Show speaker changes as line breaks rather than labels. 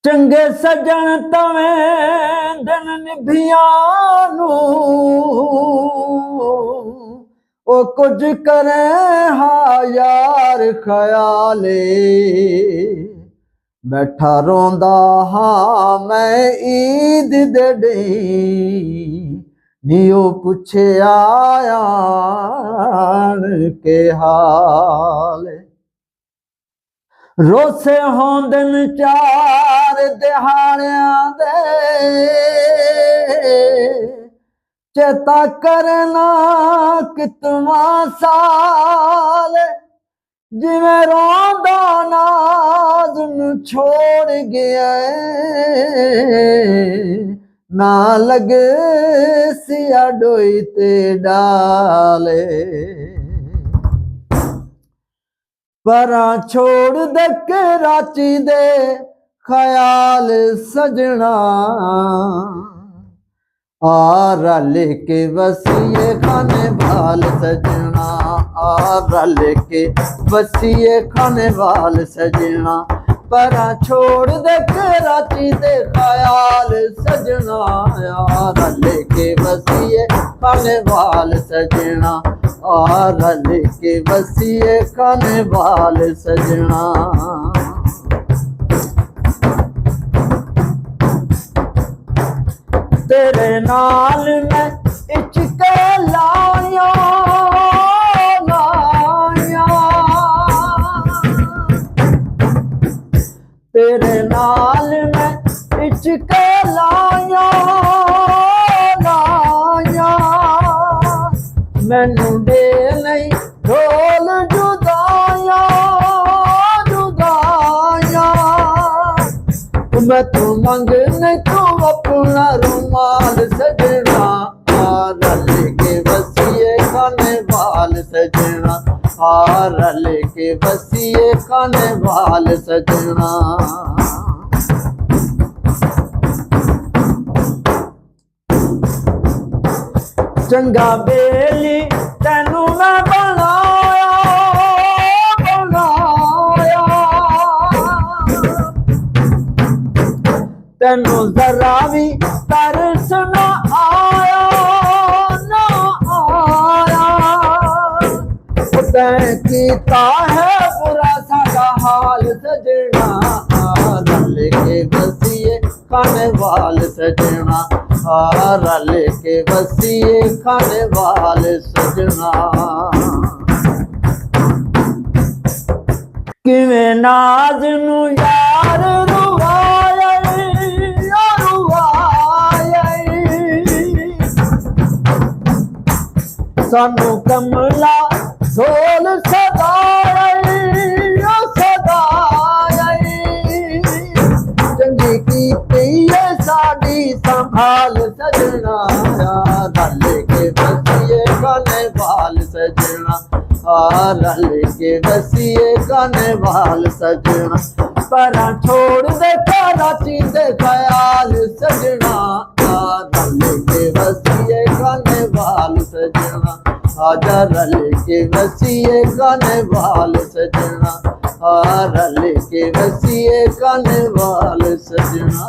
चंगे सजन तवें दिन निभियां नू ओ कुछ करे हा यार ख्याले बैठा रोंदा हाँ मैं ईद दे नियो पुछे आया के हाल रोसे होंदन चार दिहाड़ियां दे चेता करना कितना साल जिवें रोंदा नाज नूं छोड़ गया ना लगे सिया डोई ते डाले परा छोड़ दे कराची दे ख्याल सजना आ रल के वसीए खाने वाल सजना आ रल के वसीए खाने वाल सजना परा छोड़ दे कराची दे ख्याल सजना आ रल के वसीए खाने वाल सजना आ रल के वसीए खाने वाल सजना तेरे नाल मैं इश्क लाया लाया तेरे नाल मैं इश्क लाया लाया मैनू दे नहीं ढोल जुदाया जुदाया मैं तू मंग नहीं तू अपना रुमाल सजना आ रल के वसीए खाने वाल सजना आ रल के वसीए खाने वाल सजना चंगा बेली तेनू मैं बनाया बनाया तेनू जरा भी तरस न आया न आया तैं कीता है बुरा साडा हाल सजना रल के वसीए खाने वाल सजना रल के वसीए खाने वाल सजना किवें नाज नू यार रुवाया सानू कमला ढोल सदाई सदाई चंगी कीती है साडी संभाल सजना रल के वसीए खाने वाल सजना रल के वसीए खाने वाल सजना परा छोड़ दे कराची दे ख्याल सजना रल के वसीए खाने वाल सजना आजा रल के वसीए खाने वाल सजना रल के वसीए खाने वाल सजना।